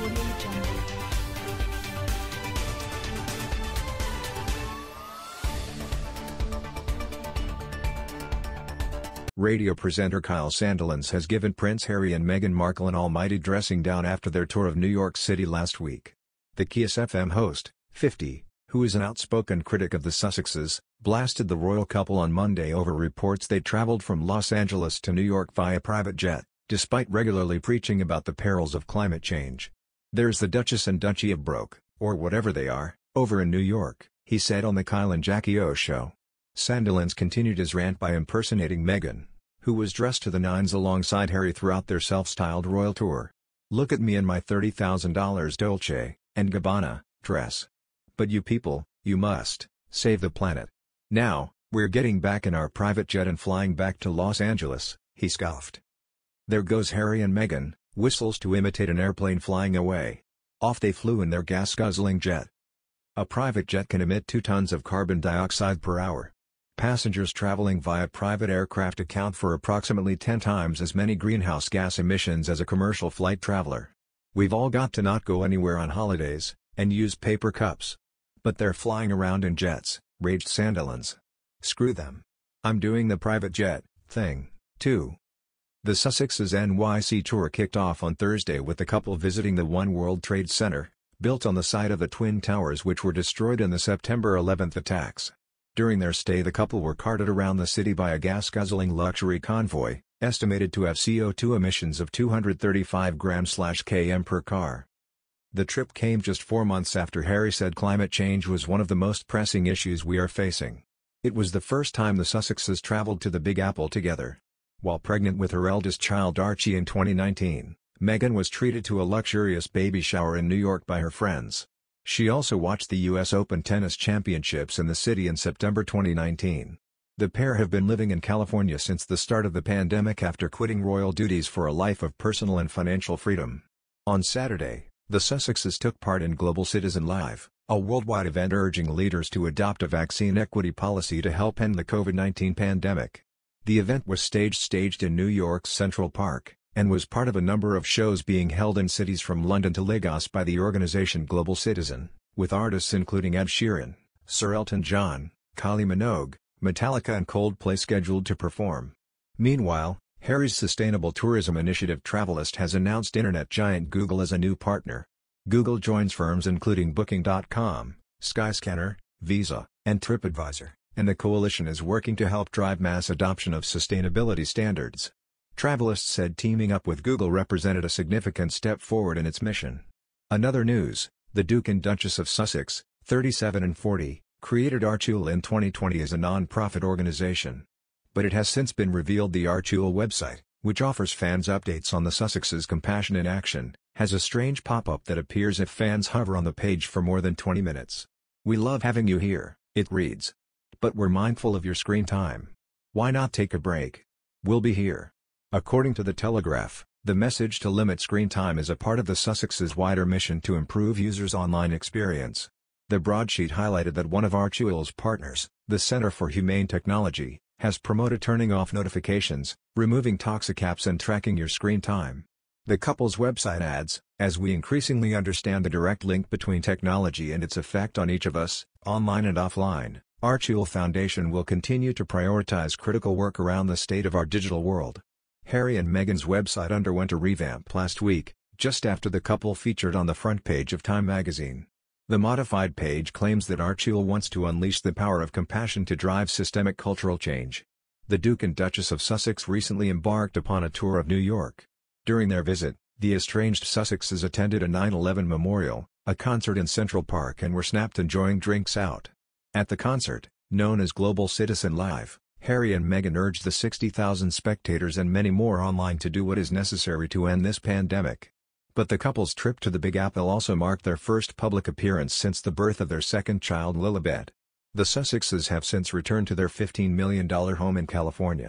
Audio Jungle. Radio presenter Kyle Sandilands has given Prince Harry and Meghan Markle an almighty dressing down after their tour of New York City last week. The Kiss FM host, 50, who is an outspoken critic of the Sussexes, blasted the royal couple on Monday over reports they traveled from Los Angeles to New York via private jet, despite regularly preaching about the perils of climate change. "There's the Duchess and Duchy of Broke, or whatever they are, over in New York," he said on the Kyle and Jackie O show. Sandilands continued his rant by impersonating Meghan, who was dressed to the nines alongside Harry throughout their self-styled royal tour. "Look at me in my $30,000 Dolce & Gabbana dress. But you people, you must save the planet. Now, we're getting back in our private jet and flying back to Los Angeles," he scoffed. "There goes Harry and Meghan," whistles to imitate an airplane flying away. Off they flew in their gas-guzzling jet. A private jet can emit 2 tons of carbon dioxide per hour. Passengers traveling via private aircraft account for approximately 10 times as many greenhouse gas emissions as a commercial flight traveler. "We've all got to not go anywhere on holidays, and use paper cups. But they're flying around in jets," raged Sandilands. "Screw them. I'm doing the private jet thing, too." The Sussexes' NYC tour kicked off on Thursday with the couple visiting the One World Trade Center, built on the site of the Twin Towers which were destroyed in the September 11 attacks. During their stay the couple were carted around the city by a gas-guzzling luxury convoy, estimated to have CO2 emissions of 235 grams/km per car. The trip came just 4 months after Harry said climate change was one of the most pressing issues we are facing. It was the first time the Sussexes traveled to the Big Apple together. While pregnant with her eldest child Archie in 2019, Meghan was treated to a luxurious baby shower in New York by her friends. She also watched the U.S. Open Tennis Championships in the city in September 2019. The pair have been living in California since the start of the pandemic after quitting royal duties for a life of personal and financial freedom. On Saturday, the Sussexes took part in Global Citizen Live, a worldwide event urging leaders to adopt a vaccine equity policy to help end the COVID-19 pandemic. The event was staged in New York's Central Park, and was part of a number of shows being held in cities from London to Lagos by the organization Global Citizen, with artists including Ed Sheeran, Sir Elton John, Kylie Minogue, Metallica and Coldplay scheduled to perform. Meanwhile, Harry's sustainable tourism initiative Travelist has announced internet giant Google as a new partner. Google joins firms including Booking.com, Skyscanner, Visa, and TripAdvisor, and the coalition is working to help drive mass adoption of sustainability standards. Travelist said teaming up with Google represented a significant step forward in its mission. Another news, the Duke and Duchess of Sussex, 37 and 40, created Archie in 2020 as a non-profit organization. But it has since been revealed the Archie website, which offers fans updates on the Sussexes' compassion in action, has a strange pop-up that appears if fans hover on the page for more than 20 minutes. "We love having you here," it reads. "But we're mindful of your screen time. Why not take a break? We'll be here." According to The Telegraph, the message to limit screen time is a part of the Sussexes' wider mission to improve users' online experience. The broadsheet highlighted that one of Archie's partners, the Center for Humane Technology, has promoted turning off notifications, removing toxic apps and tracking your screen time. The couple's website adds, "As we increasingly understand the direct link between technology and its effect on each of us, online and offline, Archie Foundation will continue to prioritize critical work around the state of our digital world." Harry and Meghan's website underwent a revamp last week, just after the couple featured on the front page of Time magazine. The modified page claims that Archie wants to unleash the power of compassion to drive systemic cultural change. The Duke and Duchess of Sussex recently embarked upon a tour of New York. During their visit, the estranged Sussexes attended a 9/11 memorial, a concert in Central Park and were snapped enjoying drinks out. At the concert, known as Global Citizen Live, Harry and Meghan urged the 60,000 spectators and many more online to do what is necessary to end this pandemic. But the couple's trip to the Big Apple also marked their first public appearance since the birth of their second child Lilibet. The Sussexes have since returned to their $15 million home in California.